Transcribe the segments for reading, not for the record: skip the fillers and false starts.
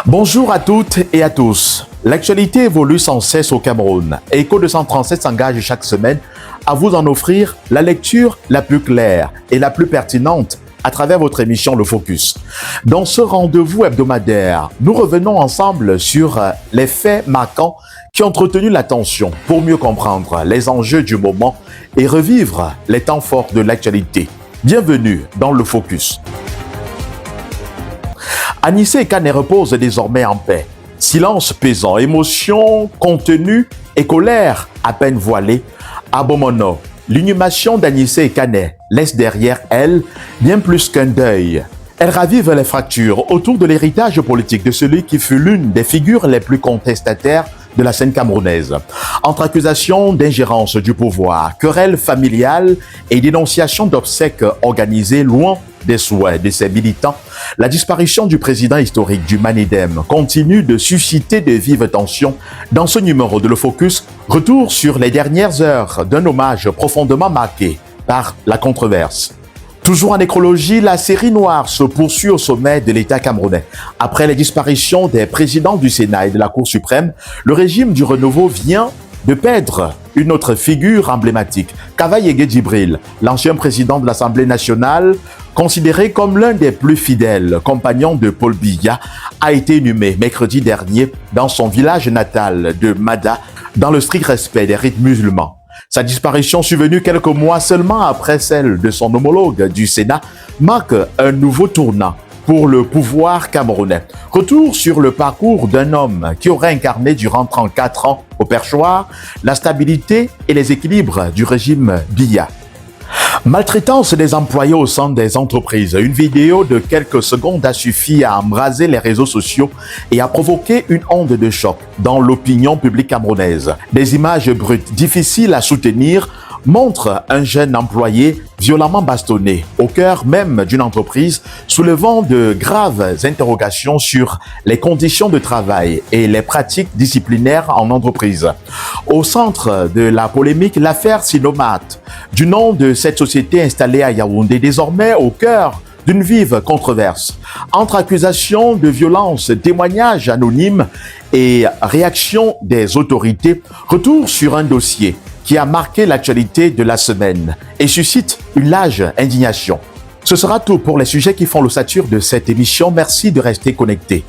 Bonjour à toutes et à tous. L'actualité évolue sans cesse au Cameroun. Echo 237 s'engage chaque semaine à vous en offrir la lecture la plus claire et la plus pertinente à travers votre émission Le Focus. Dans ce rendez-vous hebdomadaire, nous revenons ensemble sur les faits marquants qui ont entretenu l'attention pour mieux comprendre les enjeux du moment et revivre les temps forts de l'actualité. Bienvenue dans Le Focus. Anissé Kane repose désormais en paix. Silence pesant, émotion contenue et colère à peine voilée. À Bomono, l'inhumation d'Anissé Kane laisse derrière elle bien plus qu'un deuil. Elle ravive les fractures autour de l'héritage politique de celui qui fut l'une des figures les plus contestataires de la scène camerounaise. Entre accusations d'ingérence du pouvoir, querelles familiales et dénonciations d'obsèques organisées loin des souhaits de ses militants, la disparition du président historique du Manidem continue de susciter de vives tensions. Dans ce numéro de Le Focus, retour sur les dernières heures d'un hommage profondément marqué par la controverse. Toujours en nécrologie, la série noire se poursuit au sommet de l'État camerounais. Après les disparitions des présidents du Sénat et de la Cour suprême, le régime du renouveau vient de perdre une autre figure emblématique. Kava Yégué Djibril, l'ancien président de l'Assemblée nationale, considéré comme l'un des plus fidèles compagnons de Paul Biya, a été inhumé mercredi dernier dans son village natal de Mada, dans le strict respect des rites musulmans. Sa disparition, survenue quelques mois seulement après celle de son homologue du Sénat, marque un nouveau tournant pour le pouvoir camerounais. Retour sur le parcours d'un homme qui aurait incarné durant 34 ans au perchoir la stabilité et les équilibres du régime Biya. Maltraitance des employés au sein des entreprises. Une vidéo de quelques secondes a suffi à embraser les réseaux sociaux et a provoqué une onde de choc dans l'opinion publique camerounaise. Des images brutes, difficiles à soutenir, montrent un jeune employé violemment bastonné au cœur même d'une entreprise, soulevant de graves interrogations sur les conditions de travail et les pratiques disciplinaires en entreprise. Au centre de la polémique, l'affaire Sinomat, du nom de cette société installée à Yaoundé, désormais au cœur d'une vive controverse. Entre accusations de violence, témoignages anonymes et réactions des autorités, retour sur un dossier qui a marqué l'actualité de la semaine et suscite une large indignation. Ce sera tout pour les sujets qui font l'ossature de cette émission. Merci de rester connectés.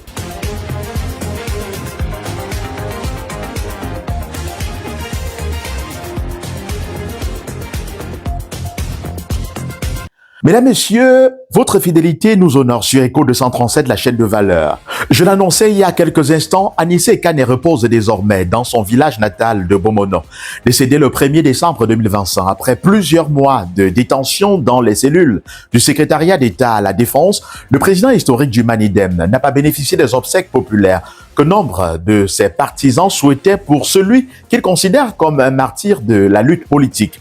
Mesdames, Messieurs, votre fidélité nous honore sur Echo 237, la chaîne de valeur. Je l'annonçais il y a quelques instants, Anissé Kane repose désormais dans son village natal de Bomono. Décédé le 1er décembre 2025, après plusieurs mois de détention dans les cellules du secrétariat d'État à la Défense, le président historique du Manidem n'a pas bénéficié des obsèques populaires que nombre de ses partisans souhaitaient pour celui qu'ils considèrent comme un martyr de la lutte politique.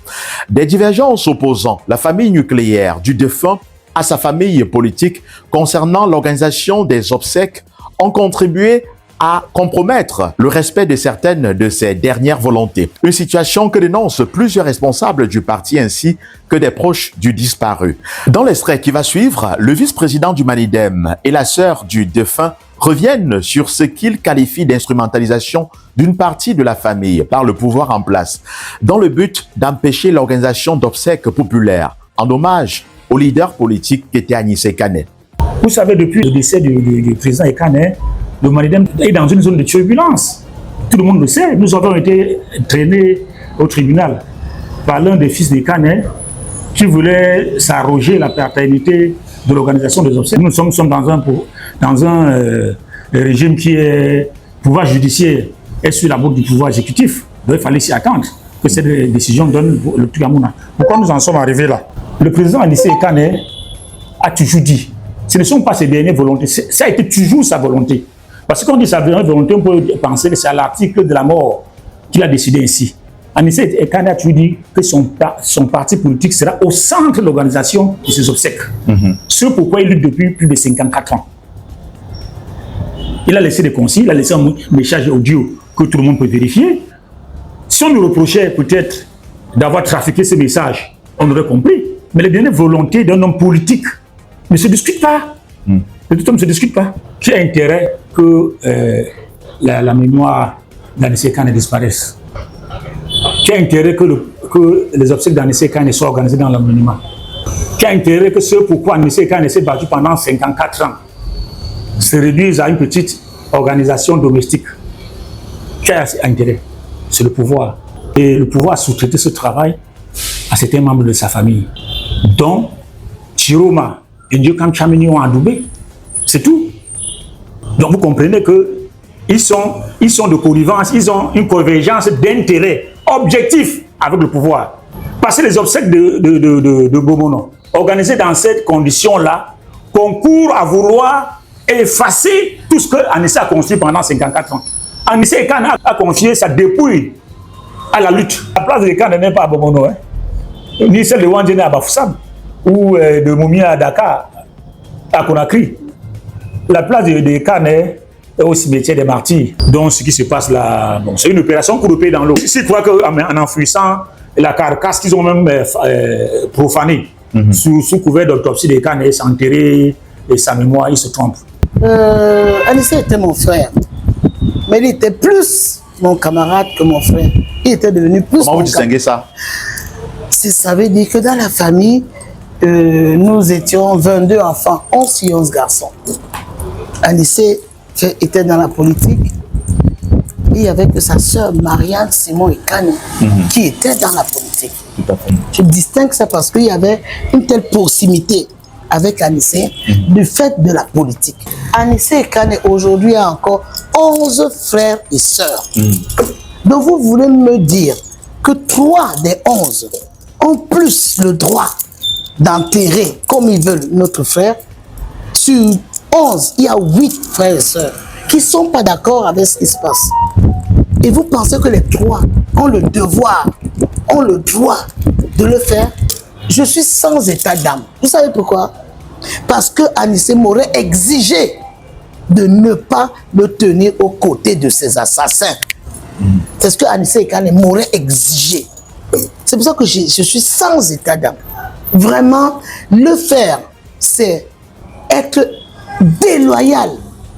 Des divergences opposant la famille nucléaire du défunt à sa famille politique concernant l'organisation des obsèques ont contribué à compromettre le respect de certaines de ses dernières volontés. Une situation que dénoncent plusieurs responsables du parti ainsi que des proches du disparu. Dans l'extrait qui va suivre, le vice-président du Manidem et la sœur du défunt reviennent sur ce qu'ils qualifient d'instrumentalisation d'une partie de la famille par le pouvoir en place, dans le but d'empêcher l'organisation d'obsèques populaires en hommage au leader politique qui était Anissé Kane. Vous savez, depuis le décès du président Kane, le Manidem est dans une zone de turbulence. Tout le monde le sait. Nous avons été traînés au tribunal par l'un des fils de Kane qui voulait s'arroger la paternité de l'organisation des obsèques. Nous sommes dans un régime qui est pouvoir judiciaire est sur la boucle du pouvoir exécutif. Donc il fallait s'y attendre que cette décision donne le truc à Mouna. Pourquoi nous en sommes arrivés là? Le président Anissé Kane a toujours dit, ce ne sont pas ses dernières volontés, ça a été toujours sa volonté. Parce que quand on dit sa dernière volonté, on peut penser que c'est à l'article de la mort qu'il a décidé ainsi. Anissé Kane a toujours dit que son parti politique sera au centre de l'organisation de ses obsèques. Ce pourquoi il lutte depuis plus de 54 ans. Il a laissé des consignes, il a laissé un message audio que tout le monde peut vérifier. Si on nous reprochait peut-être d'avoir trafiqué ce message, on aurait compris. Mais les dernières volontés d'un homme politique ne se discutent pas. De tout homme ne se discute pas. Qui a intérêt que la mémoire d'Anissé Kane disparaisse? Qui a intérêt que les obsèques d'Anissé Kane soient organisées dans l'anonymat? Qui a intérêt que ce pourquoi Anissé Kane s'est battu pendant 54 ans se réduise à une petite organisation domestique? Qui a intérêt? C'est le pouvoir. Et le pouvoir a sous-traité ce travail à certains membres de sa famille, dont Chiroma et Ndiokan Chamini ont adoubé. C'est tout. Donc vous comprenez qu'ils sont de connivence, ils ont une convergence d'intérêts objectifs avec le pouvoir. Passer les obsèques de Bomono, organisées dans cette condition-là, concourt à vouloir effacer tout ce que Anissé a construit pendant 54 ans. Anissé Kane a confié sa dépouille à la lutte. La place de Kane n'est pas à Bomono, hein? Ni celle de Wandjene à Bafoussam, ou de Moumia à Dakar, à Conakry. La place de Kane est au cimetière des martyrs. Donc ce qui se passe là, bon, c'est une opération coup de pied dans l'eau. S'ils croient qu'en enfouissant la carcasse qu'ils ont même profanée, sous couvert d'autopsie de Kane, s'enterrer et sa mémoire, ils se trompent. Anissé était mon frère, mais il était plus mon camarade que mon frère. Il était devenu plus. Comment vous distinguez ça? Ça veut dire que dans la famille, nous étions 22 enfants, 11 filles, 11 garçons. Anissé était dans la politique. Il y avait que sa sœur Marianne, Simon et Kane qui étaient dans la politique. Tout à fait. Je distingue ça parce qu'il y avait une telle proximité avec Anissé du fait de la politique. Anissé et Kane aujourd'hui a encore 11 frères et sœurs. Donc vous voulez me dire que 3 des 11 ont plus le droit d'enterrer comme ils veulent notre frère. Sur 11, il y a 8 frères et sœurs qui ne sont pas d'accord avec ce qui se passe. Et vous pensez que les 3 ont le devoir, ont le droit de le faire? Je suis sans état d'âme. Vous savez pourquoi? Parce que Anissé m'aurait exigé de ne pas me tenir aux côtés de ces assassins. C'est ce que Anissé Kane m'aurait exigé. C'est pour ça que je suis sans état d'âme. Vraiment, le faire, c'est être déloyal,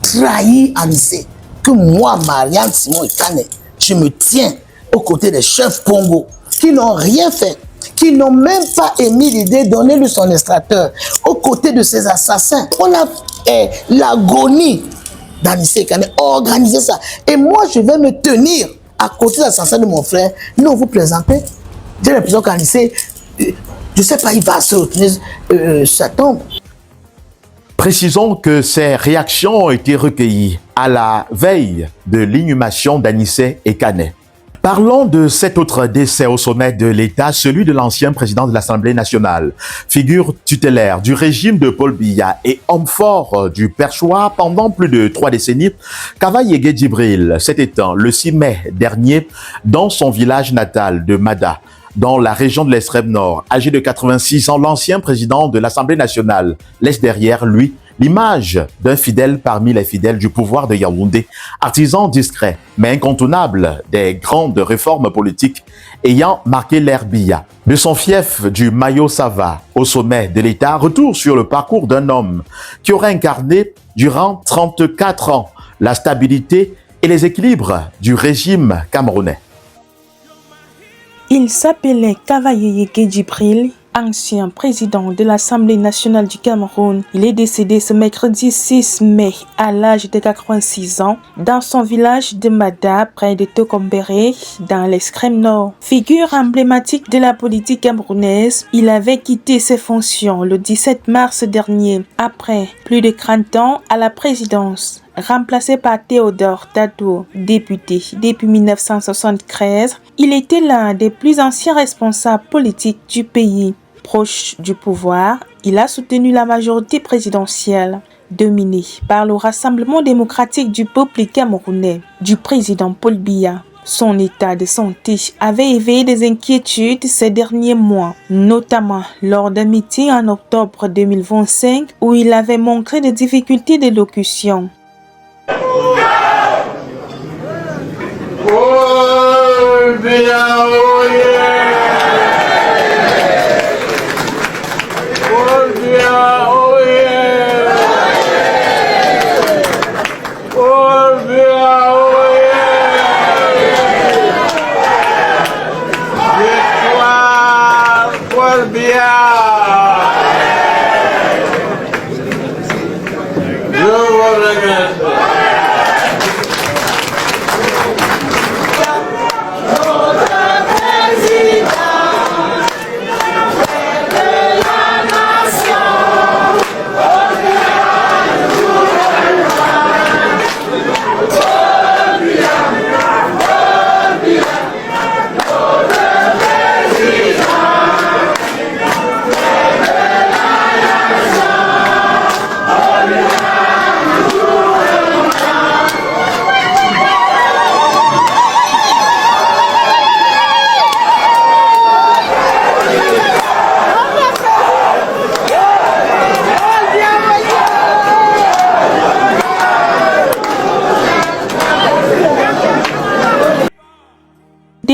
trahir Anissé. Que moi, Marianne, Simon et Kane, je me tiens aux côtés des chefs Congo qui n'ont rien fait, qui n'ont même pas émis l'idée de donner lui son extracteur, aux côtés de ces assassins. On a l'agonie d'Anissé Kane, organiser ça. Et moi, je vais me tenir à côté de l'assassin de mon frère. Non, vous plaisantez. J'ai l'impression qu'Anissé, je ne sais pas, il va se retourner sa tombe. Précisons que ces réactions ont été recueillies à la veille de l'inhumation d'Anissé et Kane. Parlons de cet autre décès au sommet de l'État, celui de l'ancien président de l'Assemblée nationale, figure tutélaire du régime de Paul Biya et homme fort du Perchoir pendant plus de 3 décennies. Kava Yegué Djibril s'est éteint le 6 mai dernier dans son village natal de Mada, dans la région de l'extrême nord. Âgé de 86 ans, l'ancien président de l'Assemblée nationale laisse derrière lui l'image d'un fidèle parmi les fidèles du pouvoir de Yaoundé, artisan discret mais incontournable des grandes réformes politiques ayant marqué l'ère Biya. De son fief du Mayo Sava au sommet de l'État, retour sur le parcours d'un homme qui aurait incarné durant 34 ans la stabilité et les équilibres du régime camerounais. Il s'appelait Kava Yegué Djibril, ancien président de l'Assemblée nationale du Cameroun. Il est décédé ce mercredi 6 mai à l'âge de 86 ans dans son village de Mada, près de Tokombéré, dans l'extrême nord. Figure emblématique de la politique camerounaise, il avait quitté ses fonctions le 17 mars dernier, après plus de 30 ans à la présidence. Remplacé par Théodore Dado, député depuis 1973, il était l'un des plus anciens responsables politiques du pays. Proche du pouvoir, il a soutenu la majorité présidentielle, dominée par le Rassemblement démocratique du peuple camerounais, du président Paul Biya. Son état de santé avait éveillé des inquiétudes ces derniers mois, notamment lors d'un meeting en octobre 2025 où il avait montré des difficultés d'élocution.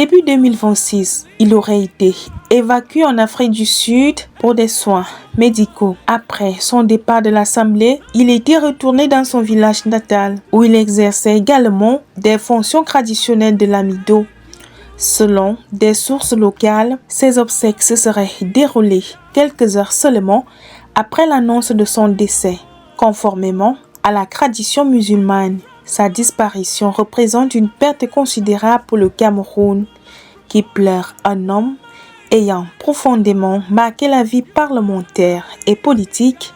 Début 2026, il aurait été évacué en Afrique du Sud pour des soins médicaux. Après son départ de l'Assemblée, il était retourné dans son village natal où il exerçait également des fonctions traditionnelles de l'Amido. Selon des sources locales, ses obsèques se seraient déroulées quelques heures seulement après l'annonce de son décès. Conformément à la tradition musulmane, sa disparition représente une perte considérable pour le Cameroun, qui pleure un homme ayant profondément marqué la vie parlementaire et politique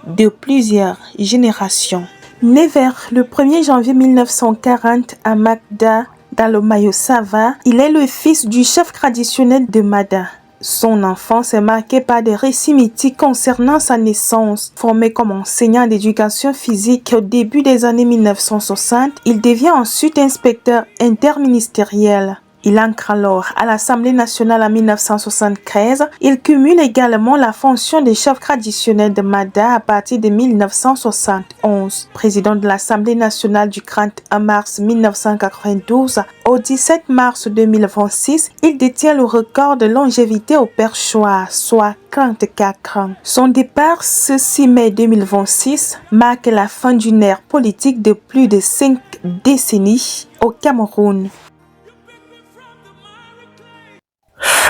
de plusieurs générations. Né vers le 1er janvier 1940 à Magda, dans le Mayo-Sava, il est le fils du chef traditionnel de Mada. Son enfance est marquée par des récits mythiques concernant sa naissance. Formé comme enseignant d'éducation physique au début des années 1960, il devient ensuite inspecteur interministériel. Il entre alors à l'Assemblée nationale en 1973. Il cumule également la fonction de chef traditionnel de Mada à partir de 1971. Président de l'Assemblée nationale du 31 mars 1992 au 17 mars 2026, il détient le record de longévité au perchoir, soit 44 ans. Son départ ce 6 mai 2026 marque la fin d'une ère politique de plus de 5 décennies au Cameroun.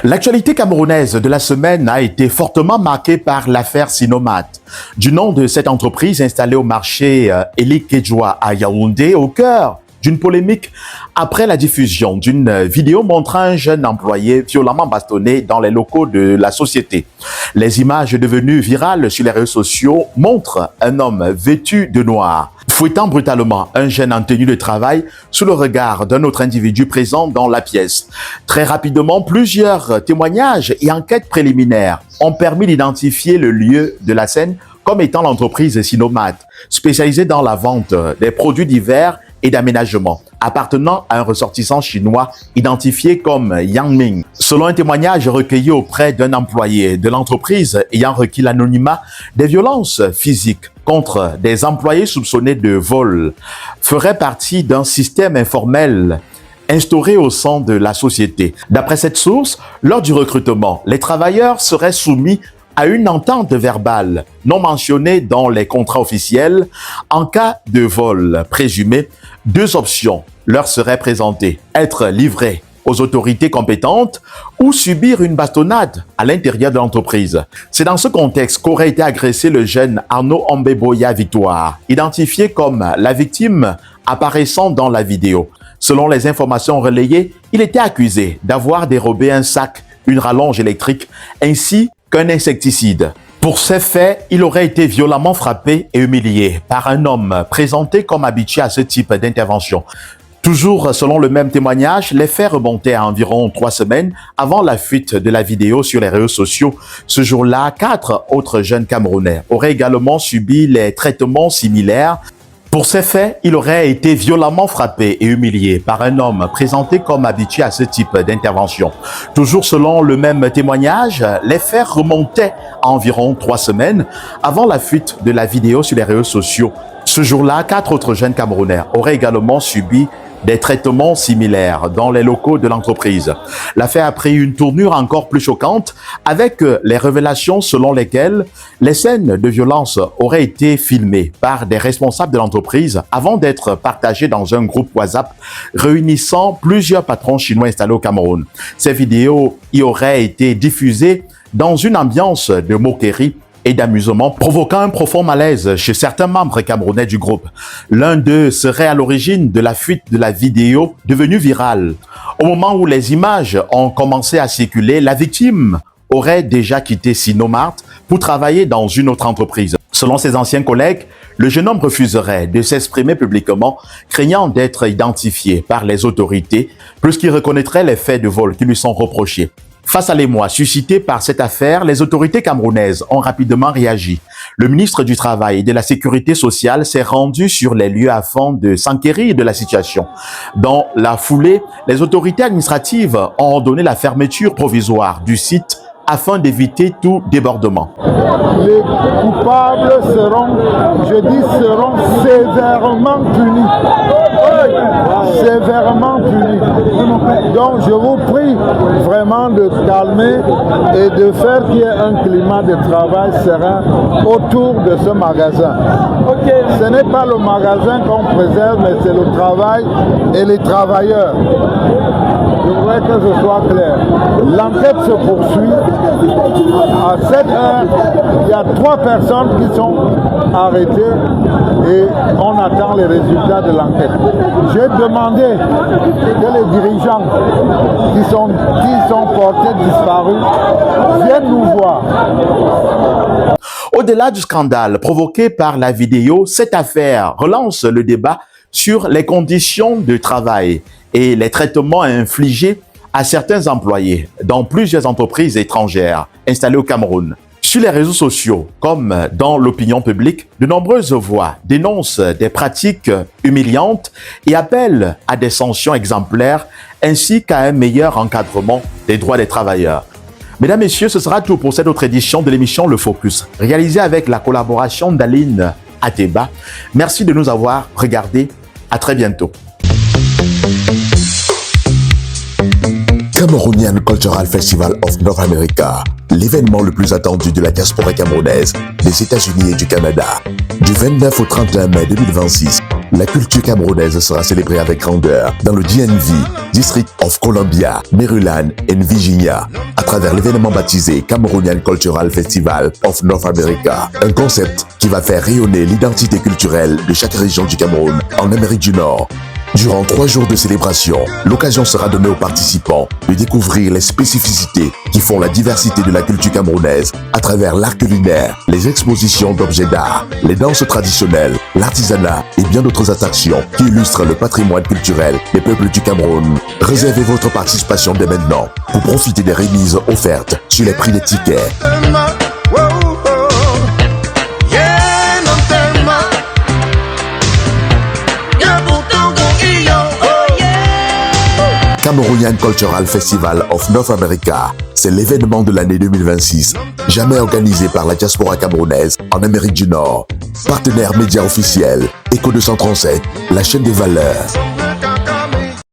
L'actualité camerounaise de la semaine a été fortement marquée par l'affaire Sinomat. Du nom de cette entreprise installée au marché Eli Kedjoa à Yaoundé, au cœur d'une polémique après la diffusion d'une vidéo montrant un jeune employé violemment bastonné dans les locaux de la société. Les images devenues virales sur les réseaux sociaux montrent un homme vêtu de noir fouettant brutalement un jeune en tenue de travail sous le regard d'un autre individu présent dans la pièce. Très rapidement, plusieurs témoignages et enquêtes préliminaires ont permis d'identifier le lieu de la scène comme étant l'entreprise Sinomat, spécialisée dans la vente des produits divers et d'aménagement, appartenant à un ressortissant chinois identifié comme Yang Ming. Selon un témoignage recueilli auprès d'un employé de l'entreprise ayant requis l'anonymat, des violences physiques contre des employés soupçonnés de vol feraient partie d'un système informel instauré au sein de la société. D'après cette source, lors du recrutement, les travailleurs seraient soumis à une entente verbale non mentionnée dans les contrats officiels. En cas de vol présumé, deux options leur seraient présentées: être livrés aux autorités compétentes ou subir une bastonnade à l'intérieur de l'entreprise. C'est dans ce contexte qu'aurait été agressé le jeune Arnaud Ambeboya Victoire, identifié comme la victime apparaissant dans la vidéo. Selon les informations relayées, il était accusé d'avoir dérobé un sac, une rallonge électrique ainsi qu'un insecticide. Pour ces faits, il aurait été violemment frappé et humilié par un homme présenté comme habitué à ce type d'intervention. Toujours selon le même témoignage, les faits remontaient à environ 3 semaines avant la fuite de la vidéo sur les réseaux sociaux. Ce jour-là, 4 autres jeunes Camerounais auraient également subi les traitements similaires. Pour ces faits, il aurait été violemment frappé et humilié par un homme présenté comme habitué à ce type d'intervention. Toujours selon le même témoignage, les faits remontaient à environ 3 semaines avant la fuite de la vidéo sur les réseaux sociaux. Ce jour-là, 4 autres jeunes Camerounais auraient également subi des traitements similaires dans les locaux de l'entreprise. L'affaire a pris une tournure encore plus choquante avec les révélations selon lesquelles les scènes de violence auraient été filmées par des responsables de l'entreprise avant d'être partagées dans un groupe WhatsApp réunissant plusieurs patrons chinois installés au Cameroun. Ces vidéos y auraient été diffusées dans une ambiance de moquerie et d'amusement, provoquant un profond malaise chez certains membres camerounais du groupe. L'un d'eux serait à l'origine de la fuite de la vidéo devenue virale. Au moment où les images ont commencé à circuler, la victime aurait déjà quitté Sinomart pour travailler dans une autre entreprise. Selon ses anciens collègues, le jeune homme refuserait de s'exprimer publiquement, craignant d'être identifié par les autorités, puisqu'il reconnaîtrait les faits de vol qui lui sont reprochés. Face à l'émoi suscité par cette affaire, les autorités camerounaises ont rapidement réagi. Le ministre du Travail et de la Sécurité sociale s'est rendu sur les lieux afin de s'enquérir de la situation. Dans la foulée, les autorités administratives ont ordonné la fermeture provisoire du site afin d'éviter tout débordement. Les coupables seront sévèrement punis. Sévèrement punis. Donc je vous prie vraiment de calmer et de faire qu'il y ait un climat de travail serein autour de ce magasin. Ce n'est pas le magasin qu'on préserve, mais c'est le travail et les travailleurs. Je voudrais que ce soit clair. L'enquête se poursuit. À 7 heures, il y a 3 personnes qui sont arrêtées et on attend les résultats de l'enquête. J'ai demandé que les dirigeants qui sont portés disparus viennent nous voir. Au-delà du scandale provoqué par la vidéo, cette affaire relance le débat sur les conditions de travail et les traitements infligés à certains employés dans plusieurs entreprises étrangères installées au Cameroun. Sur les réseaux sociaux, comme dans l'opinion publique, de nombreuses voix dénoncent des pratiques humiliantes et appellent à des sanctions exemplaires ainsi qu'à un meilleur encadrement des droits des travailleurs. Mesdames, Messieurs, ce sera tout pour cette autre édition de l'émission Le Focus, réalisée avec la collaboration d'Aline Ateba. Merci de nous avoir regardés. À très bientôt. Cameroonian Cultural Festival of North America, l'événement le plus attendu de la diaspora camerounaise, des États-Unis et du Canada. Du 29 au 31 mai 2026, la culture camerounaise sera célébrée avec grandeur dans le DMV, District of Columbia, Maryland et Virginia, à travers l'événement baptisé Cameroonian Cultural Festival of North America. Un concept qui va faire rayonner l'identité culturelle de chaque région du Cameroun en Amérique du Nord. Durant 3 jours de célébration, l'occasion sera donnée aux participants de découvrir les spécificités qui font la diversité de la culture camerounaise à travers l'art culinaire, les expositions d'objets d'art, les danses traditionnelles, l'artisanat et bien d'autres attractions qui illustrent le patrimoine culturel des peuples du Cameroun. Réservez votre participation dès maintenant pour profiter des remises offertes sur les prix des tickets. Cameroonian Cultural Festival of North America, c'est l'événement de l'année 2026, jamais organisé par la diaspora camerounaise en Amérique du Nord. Partenaire média officiel, Echo 237, la chaîne des valeurs.